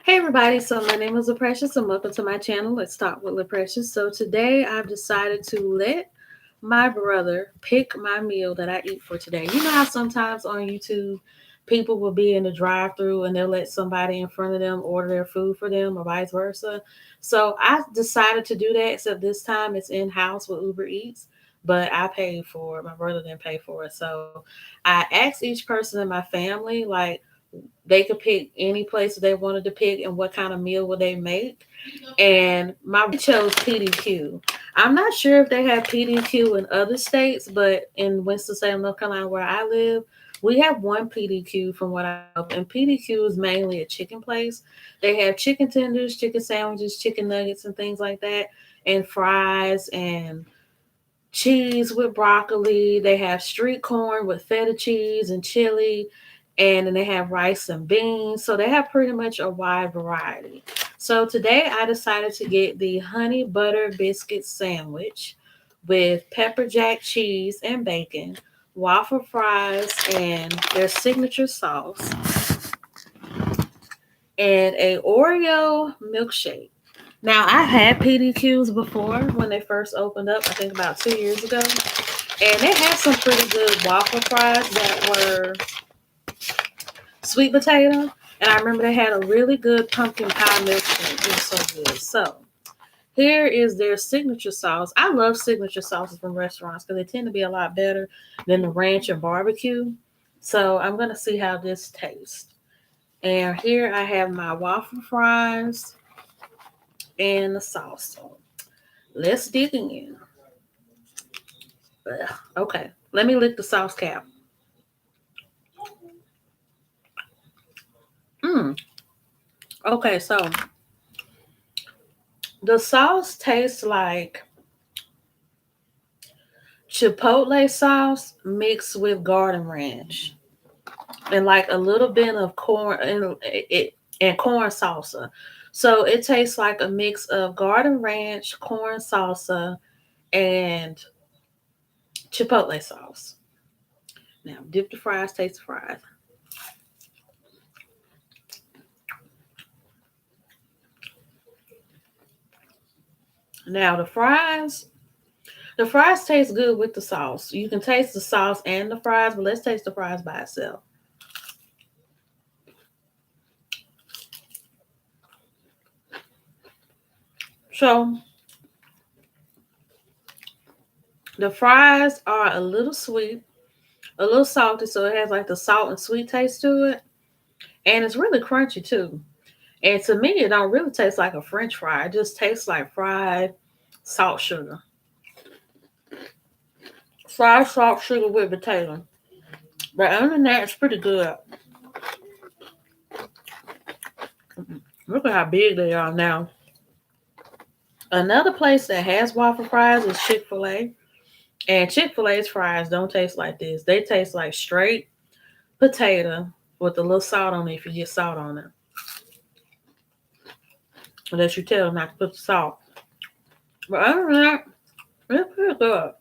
Hey everybody, so my name is LaPrecious and welcome to my channel. Let's talk with LaPrecious. So today I've decided to let my brother pick my meal that I eat for today. You know how sometimes on YouTube people will be in the drive-through and they'll let somebody in front of them order their food for them or vice versa. So I decided to do that, except this time it's in-house with Uber Eats. But I paid for it. My brother didn't pay for it. So I asked each person in my family, like, they could pick any place that they wanted to pick and what kind of meal would they make. And my chose PDQ. I'm not sure if they have PDQ in other states, but in Winston-Salem, North Carolina, where I live, we have one PDQ from what I know. And PDQ is mainly a chicken place. They have chicken tenders, chicken sandwiches, chicken nuggets, and things like that, and fries and cheese with broccoli. They have street corn with feta cheese and chili. And then they have rice and beans. So they have pretty much a wide variety. So today I decided to get the honey butter biscuit sandwich with pepper jack cheese and bacon, waffle fries, and their signature sauce, and a Oreo milkshake. Now I had PDQs before when they first opened up, I think about 2 years ago. And they had some pretty good waffle fries that were sweet potato. And I remember they had a really good pumpkin pie milkshake. It was so good. So here is their signature sauce. I love signature sauces from restaurants because they tend to be a lot better than the ranch and barbecue. So I'm gonna see how this tastes. And here I have my waffle fries and the sauce. So let's dig in. Ugh, okay, let me lick the sauce cap. Mm. Okay, so the sauce tastes like chipotle sauce mixed with garden ranch and like a little bit of corn and corn salsa. So it tastes like a mix of garden ranch, corn salsa, and chipotle sauce. Now dip the fries, taste the fries. Now the fries taste good with the sauce. You can taste the sauce and the fries, but let's taste the fries by itself. So the fries are a little sweet, a little salty, so it has like the salt and sweet taste to it, and it's really crunchy too. And to me, it don't really taste like a French fry. It just tastes like salt sugar, fried salt sugar with potato. But other than that, it's pretty good. Look at how big they are now. Another place that has waffle fries is Chick-fil-A. And Chick-fil-A's fries don't taste like this. They taste like straight potato with a little salt on it if you get salt on it. Unless you tell them not to put the salt. But other than that, it's pretty good.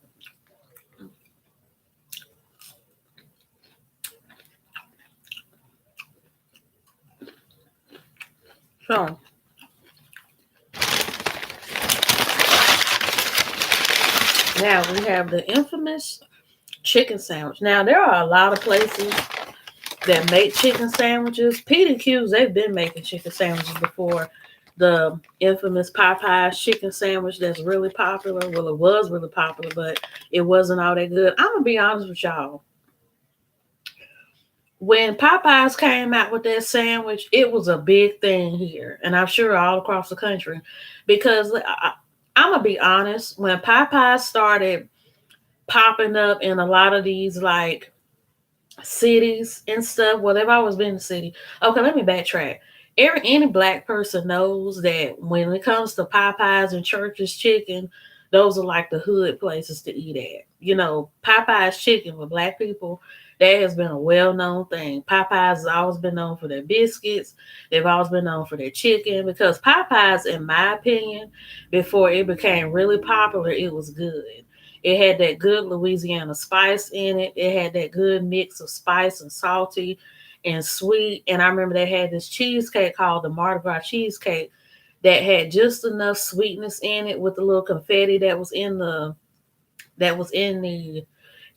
So now we have the infamous chicken sandwich. Now there are a lot of places that make chicken sandwiches. PDQs, they've been making chicken sandwiches before. The infamous Popeyes chicken sandwich that's really popular. Well, it was really popular, but it wasn't all that good. I'm gonna be honest with y'all. When Popeyes came out with that sandwich, it was a big thing here, and I'm sure all across the country. Because I'm gonna be honest, when Popeyes started popping up in a lot of these like cities and stuff. Well, they've always been in the city. Okay, let me backtrack. Any black person knows that when it comes to Popeyes and Church's chicken, those are like the hood places to eat at. You know, Popeyes chicken with black people, that has been a well known thing. Popeyes has always been known for their biscuits. They've always been known for their chicken because Popeyes, in my opinion, before it became really popular, it was good. It had that good Louisiana spice in it. It had that good mix of spice and salty. and sweet. And I remember they had this cheesecake called the Mardi Gras cheesecake that had just enough sweetness in it with the little confetti that was in the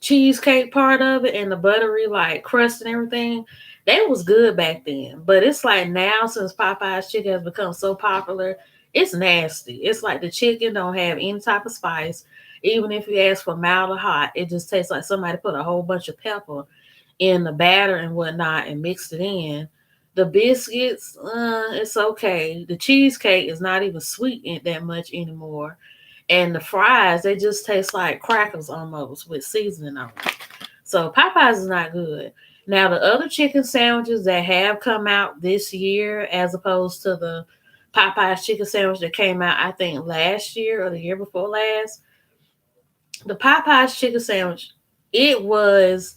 cheesecake part of it and the buttery like crust and everything. That was good back then. But it's like now since Popeye's chicken has become so popular, it's nasty. It's like the chicken don't have any type of spice. Even if you ask for mild or hot, it just tastes like somebody put a whole bunch of pepper in the batter and whatnot and mixed it in. The biscuits, it's okay. The cheesecake is not even sweet that much anymore. And the fries, they just taste like crackers almost with seasoning on them. So Popeyes is not good. Now the other chicken sandwiches that have come out this year, as opposed to the Popeyes chicken sandwich that came out, I think last year or the year before last, the Popeyes chicken sandwich, it was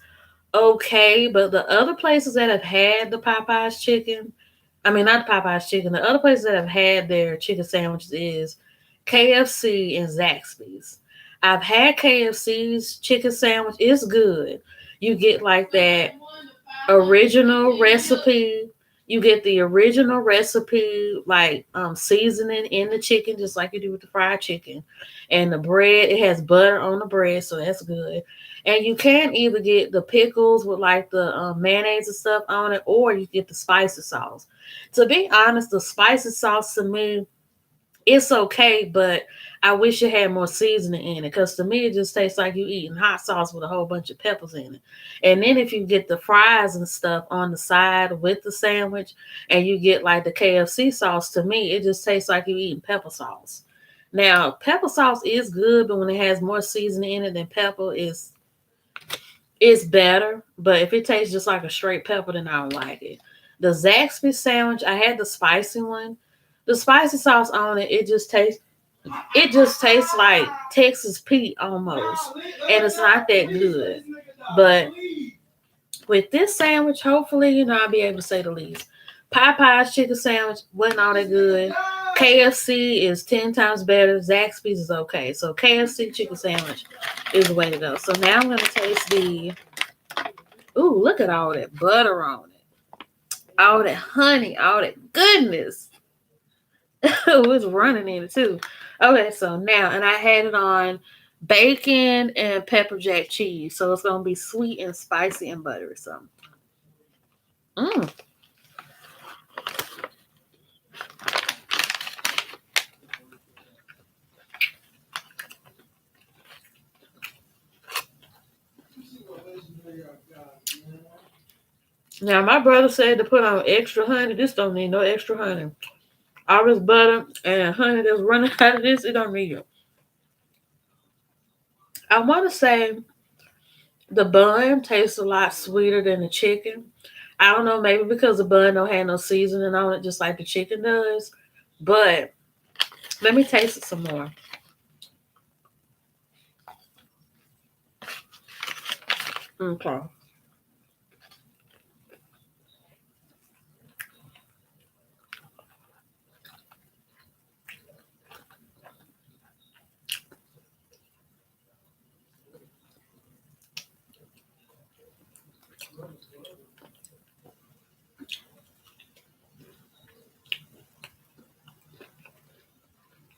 okay, but the other places that have had the Popeyes chicken, I mean not the Popeyes chicken, the other places that have had their chicken sandwiches is KFC and Zaxby's. I've had KFC's chicken sandwich. It's good. You get like that original recipe. You get the original recipe, like seasoning in the chicken, just like you do with the fried chicken. And the bread, it has butter on the bread, so that's good. And you can either get the pickles with like the mayonnaise and stuff on it, or you get the spicy sauce. To be honest, the spicy sauce to me, it's okay, but I wish it had more seasoning in it because to me it just tastes like you eating hot sauce with a whole bunch of peppers in it. And then if you get the fries and stuff on the side with the sandwich and you get like the KFC sauce, to me it just tastes like you eating pepper sauce. Now, pepper sauce is good, but when it has more seasoning in it than pepper, it's better. But if it tastes just like a straight pepper, then I don't like it. The Zaxby sandwich, I had the spicy one. The spicy sauce on it, it just tastes like Texas Pete almost. And it's not that good. But with this sandwich, hopefully, I'll be able to say the least. Popeye's chicken sandwich wasn't all that good. KFC is 10 times better. Zaxby's is okay. So KFC chicken sandwich is the way to go. So now I'm going to taste the, ooh, look at all that butter on it. All that honey, all that goodness. It was running in it too. Okay, so now, and I had it on bacon and pepper jack cheese. So it's going to be sweet and spicy and buttery. So, mm. Now, my brother said to put on extra honey. This don't need no extra honey. All this butter and honey that's running out of this, it don't need it. I want to say the bun tastes a lot sweeter than the chicken. I don't know, maybe because the bun don't have no seasoning on it, just like the chicken does. But let me taste it some more. Okay.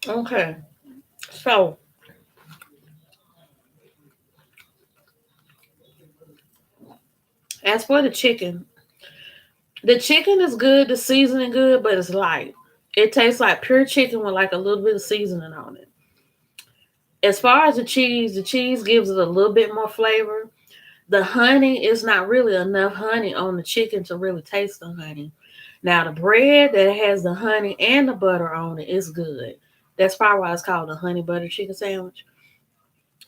Okay. So as for the chicken is good, the seasoning good, but it's light. It tastes like pure chicken with like a little bit of seasoning on it. As far as the cheese gives it a little bit more flavor. The honey is not really enough honey on the chicken to really taste the honey. Now the bread that has the honey and the butter on it is good. That's probably why it's called a honey butter chicken sandwich.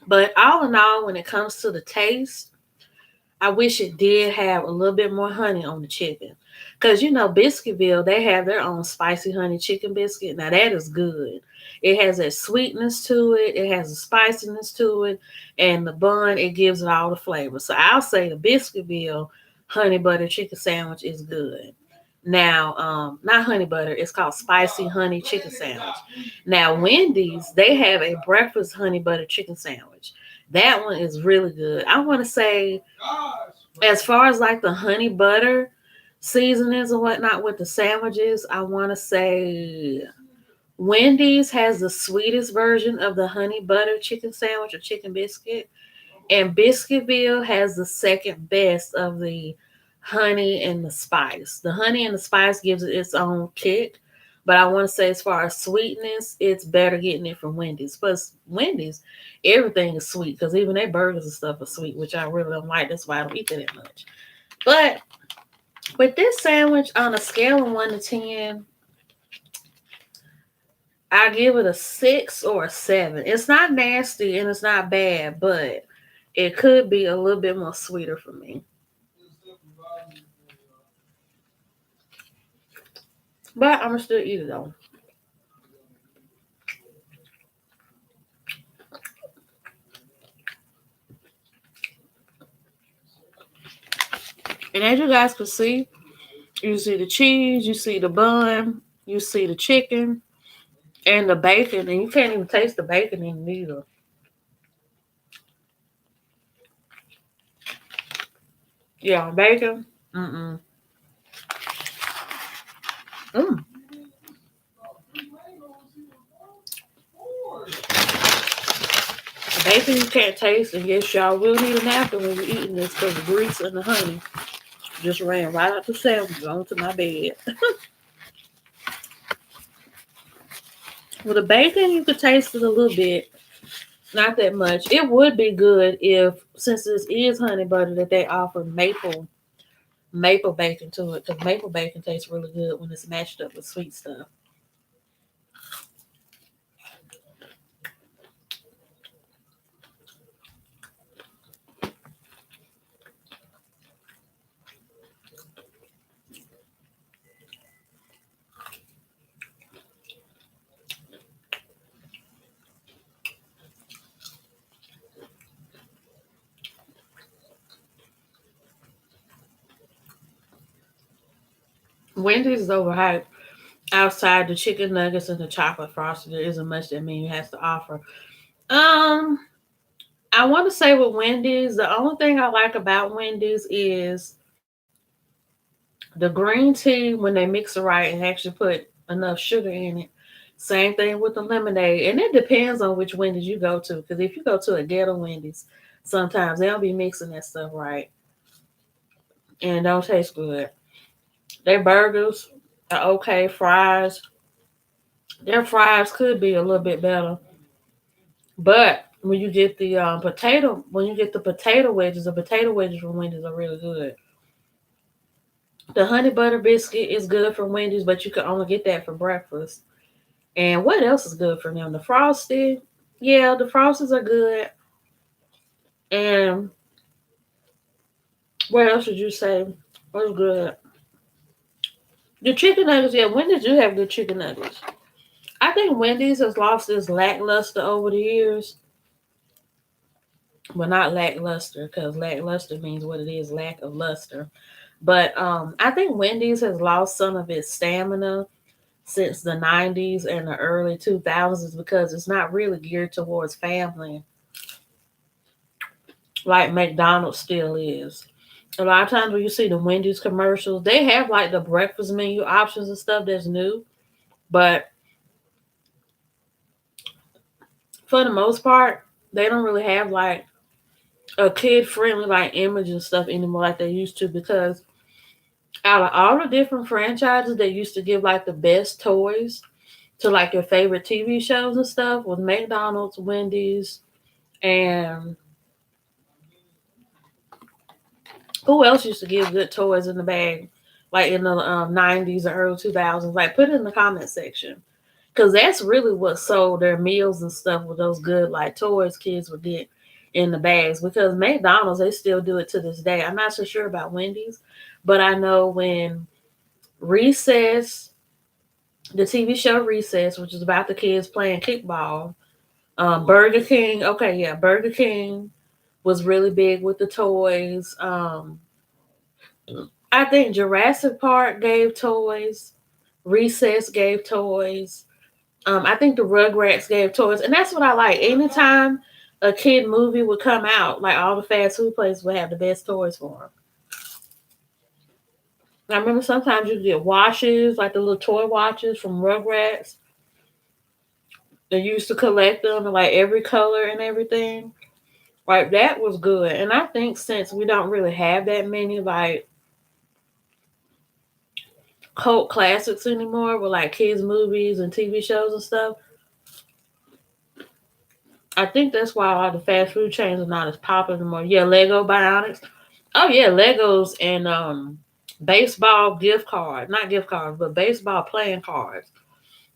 But all in all, when it comes to the taste, I wish it did have a little bit more honey on the chicken. Because Biscuitville, they have their own spicy honey chicken biscuit. Now that is good. It has that sweetness to it, it has a spiciness to it, and the bun, it gives it all the flavor. So I'll say the Biscuitville honey butter chicken sandwich is good. Now, not honey butter, it's called spicy honey chicken sandwich. Now, Wendy's, they have a breakfast honey butter chicken sandwich. That one is really good. I want to say, as far as like the honey butter, seasonings and whatnot with the sandwiches, I want to say Wendy's has the sweetest version of the honey butter chicken sandwich or chicken biscuit. And Biscuitville has the second best of the honey and the spice. The honey and the spice gives it its own kick. But I want to say, as far as sweetness, it's better getting it from Wendy's. Plus, Wendy's, everything is sweet because even their burgers and stuff are sweet, which I really don't like. That's why I don't eat that much. But with this sandwich, on a scale of 1 to 10, I give it a 6 or a 7. It's not nasty and it's not bad, but it could be a little bit more sweeter for me. But I'm gonna still eat it though. And as you guys can see, you see the cheese, you see the bun, you see the chicken, and the bacon, and you can't even taste the bacon in it either. Yeah, bacon. Mm-mm. Mm. The bacon you can't taste, and yes, y'all will need a napkin when you're eating this because the grease and the honey just ran right out the sandwich onto my bed. With the bacon, you could taste it a little bit, not that much. It would be good if, since this is honey butter, that they offer maple bacon to it because maple bacon tastes really good when it's mashed up with sweet stuff. Wendy's is overhyped. Outside the chicken nuggets and the chocolate frosting, there isn't much that menu has to offer. Um, I want to say with Wendy's, the only thing I like about Wendy's is the green tea when they mix it right and actually put enough sugar in it. Same thing with the lemonade, and it depends on which Wendy's you go to. Because if you go to a ghetto Wendy's, sometimes they don't be mixing that stuff right and it don't taste good. Their burgers are okay. Fries, their fries could be a little bit better, but when you get the potato wedges from Wendy's are really good. The honey butter biscuit is good from Wendy's, but you can only get that for breakfast. And what else is good for them? The frosty, yeah, the frosties are good. And what else would you say was good? The chicken nuggets, yeah. Wendy's do have good chicken nuggets. I think Wendy's has lost its lackluster over the years. Well, not lackluster because lackluster means what it is, lack of luster. But I think Wendy's has lost some of its stamina since the 90s and the early 2000s because it's not really geared towards family like McDonald's still is. A lot of times when you see the Wendy's commercials, they have like the breakfast menu options and stuff that's new. But for the most part, they don't really have like a kid friendly like image and stuff anymore like they used to because out of all the different franchises that used to give like the best toys to like your favorite TV shows and stuff with McDonald's, Wendy's, and who else used to give good toys in the bag, like in the 90s or early 2000s? Like, put it in the comment section. Because that's really what sold their meals and stuff with those good, like, toys kids would get in the bags. Because McDonald's, they still do it to this day. I'm not so sure about Wendy's, but I know when Recess, the TV show Recess, which is about the kids playing kickball, Burger King, okay, yeah, Burger King was really big with the toys. I think Jurassic Park gave toys. Recess gave toys. I think the Rugrats gave toys, and that's what I like. Anytime a kid movie would come out, like all the fast food places would have the best toys for them. I remember sometimes you get watches, like the little toy watches from Rugrats. They used to collect them in like every color and everything. Like that was good. And I think since we don't really have that many like cult classics anymore with like kids movies and TV shows and stuff, I think that's why all the fast food chains are not as popular anymore. Yeah, Lego Bionics. Oh yeah, Legos and baseball gift cards. Not gift cards, but baseball playing cards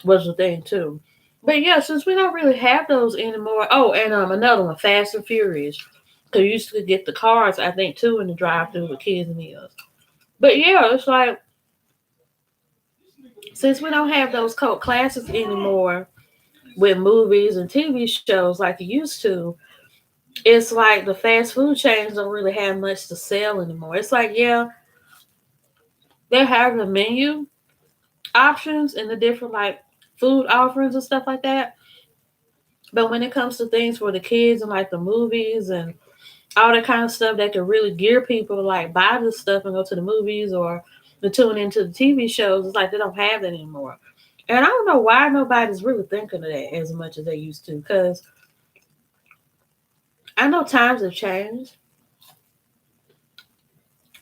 was the thing too. But yeah, since we don't really have those anymore. Oh, and another one, Fast and Furious. Cause you used to get the cars, I think, too, in the drive-through with kids meals. But yeah, it's like since we don't have those cult classics anymore with movies and TV shows like you used to, it's like the fast food chains don't really have much to sell anymore. It's like, yeah, they have the menu options and the different like food offerings and stuff like that. But when it comes to things for the kids and like the movies and all that kind of stuff that can really gear people to like buy this stuff and go to the movies or to tune into the TV shows, it's like they don't have that anymore. And I don't know why nobody's really thinking of that as much as they used to. Because I know times have changed,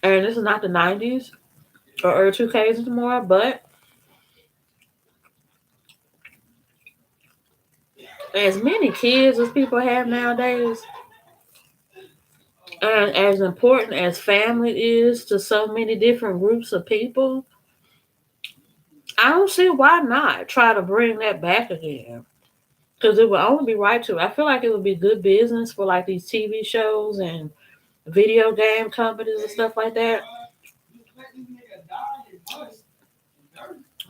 and this is not the '90s or early 2000s anymore. But as many kids as people have nowadays, and as important as family is to so many different groups of people, I don't see why not try to bring that back again. Because it would only be right to. I feel like it would be good business for like these TV shows and video game companies and stuff like that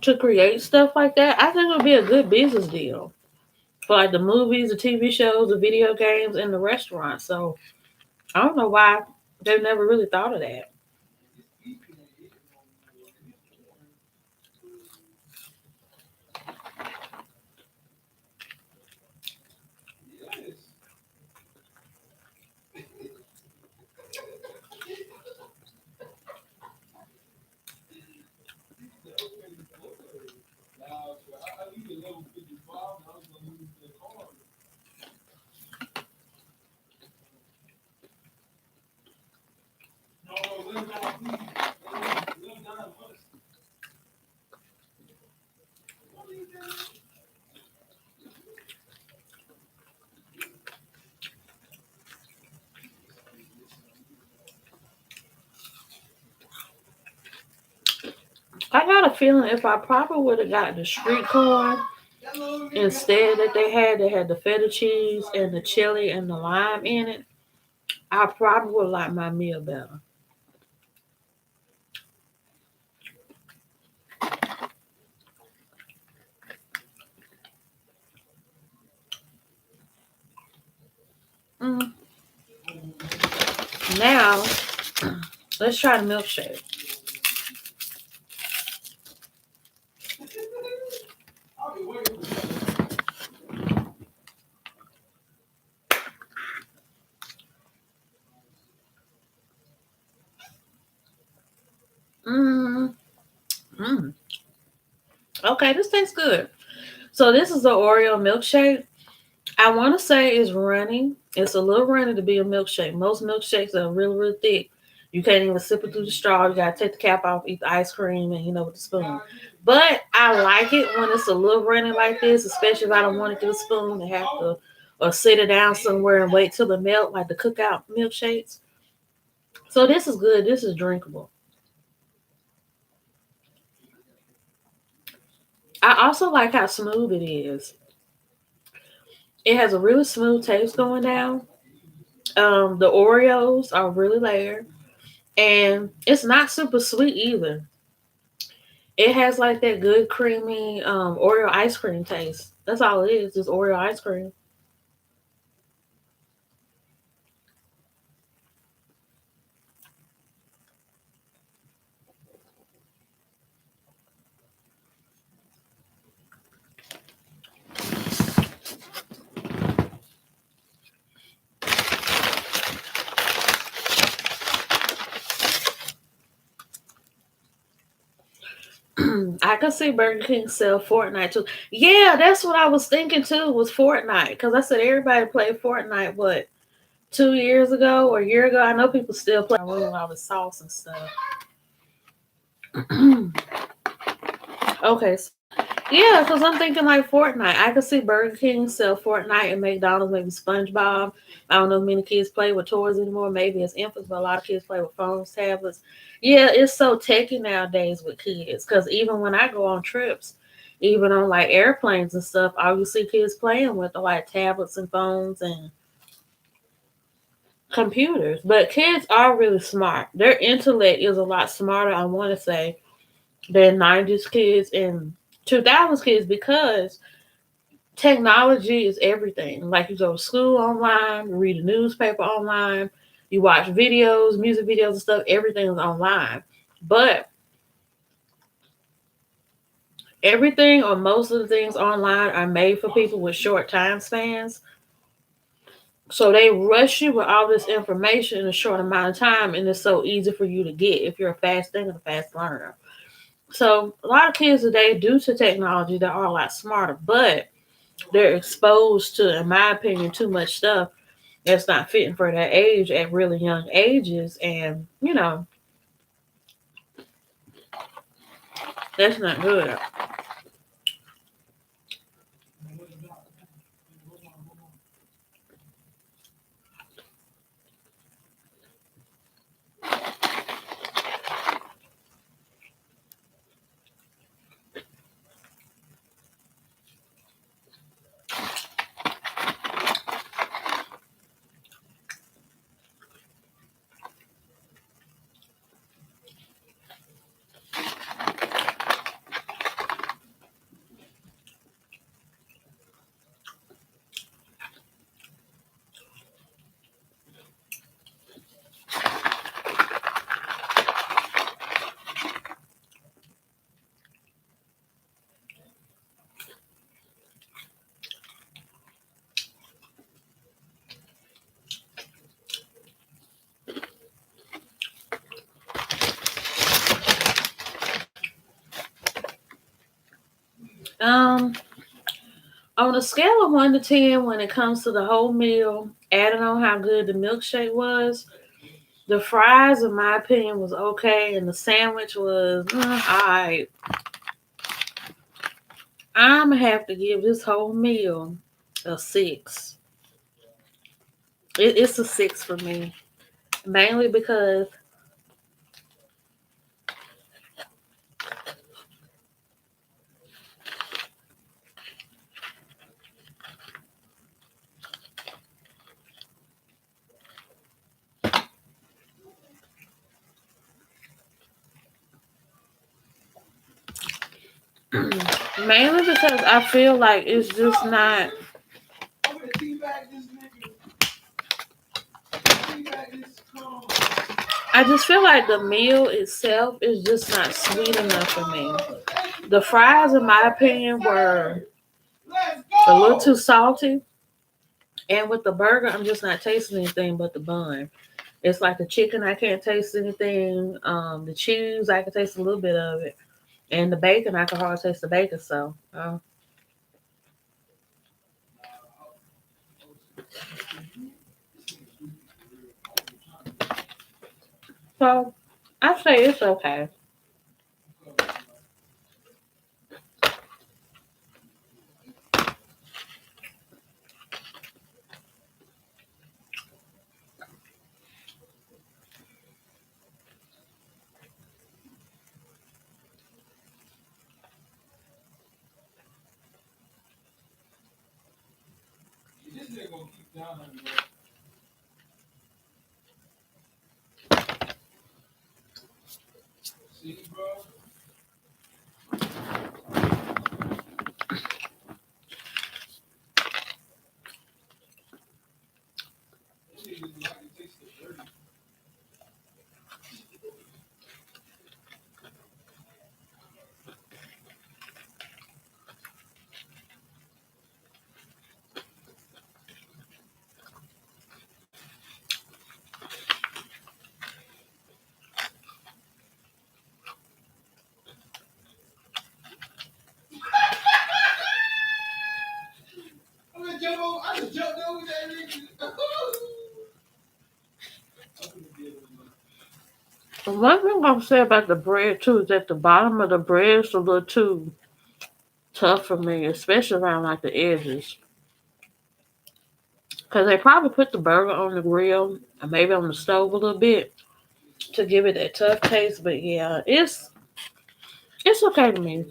to create stuff like that. I think it would be a good business deal for like the movies, the TV shows, the video games, and the restaurants. So I don't know why they've never really thought of that. I got a feeling if I probably would have got the street corn instead that they had the feta cheese and the chili and the lime in it, I probably would like my meal better. Mm. Now, let's try the milkshake. Mm. Mm. Okay, this tastes good. So this is the Oreo milkshake. I want to say it's runny. It's a little runny to be a milkshake. Most milkshakes are really, really thick. You can't even sip it through the straw. You gotta take the cap off, eat the ice cream, and with the spoon. But I like it when it's a little runny like this, especially if I don't want to get a spoon and have to or sit it down somewhere and wait till it melt, like the cookout milkshakes. So this is good. This is drinkable. I also like how smooth it is. It has a really smooth taste going down. The Oreos are really layered, and it's not super sweet either. It has like that good creamy Oreo ice cream taste. That's all it is, just Oreo ice cream. I could see Burger King sell Fortnite too. Yeah, that's what I was thinking too. Was Fortnite because I said everybody played Fortnite. What 2 years ago or a year ago? I know people still play all the sauce and stuff. Okay, yeah, because I'm thinking like Fortnite. I could see Burger King sell Fortnite and McDonald's maybe SpongeBob. I don't know if many kids play with toys anymore. Maybe it's infants, but a lot of kids play with phones, tablets. Yeah, it's so techy nowadays with kids. Because even when I go on trips, even on like airplanes and stuff, all you see kids playing with are like tablets and phones and computers. But kids are really smart. Their intellect is a lot smarter, I want to say, than 90s kids and 2000s kids because technology is everything. Like you go to school online, you read a newspaper online, you watch videos, music videos and stuff, everything is online. But everything or most of the things online are made for people with short time spans. So they rush you with all this information in a short amount of time and it's so easy for you to get if you're a fast thinker, a fast learner. So a lot of kids today, due to technology, they are a lot smarter, but they're exposed to, in my opinion, too much stuff that's not fitting for their age at really young ages. And, that's not good. Um, on a scale of 1 to 10, when it comes to the whole meal, adding on how good the milkshake was, the fries, in my opinion, was okay, and the sandwich was alright. I'm gonna have to give this whole meal a 6. It's a 6 for me, mainly because mainly because I feel like it's just not. I just feel like the meal itself is just not sweet enough for me. The fries, in my opinion, were a little too salty. And with the burger, I'm just not tasting anything but the bun. It's like the chicken, I can't taste anything. The cheese, I can taste a little bit of it. And the bacon, I can hardly taste the bacon. So I say it's okay. One thing I'm say about the bread too is that the bottom of the bread is a little too tough for me, especially around like the edges. Cause they probably put the burger on the grill and maybe on the stove a little bit to give it that tough taste. But yeah, it's okay to me.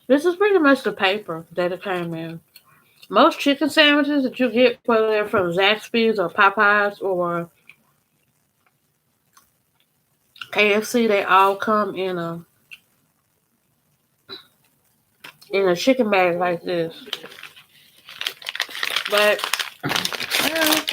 This is pretty much the paper that it came in. Most chicken sandwiches that you get, whether they're from Zaxby's or Popeyes or KFC, they all come in a chicken bag like this. But well,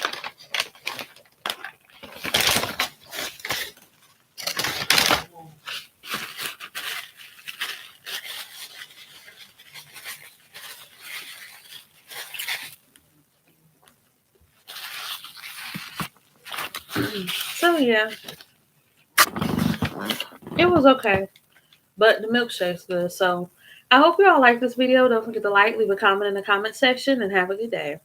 so yeah, it was okay. But the milkshake's good. So I hope you all like this video. Don't forget to like, leave a comment in the comment section, and have a good day.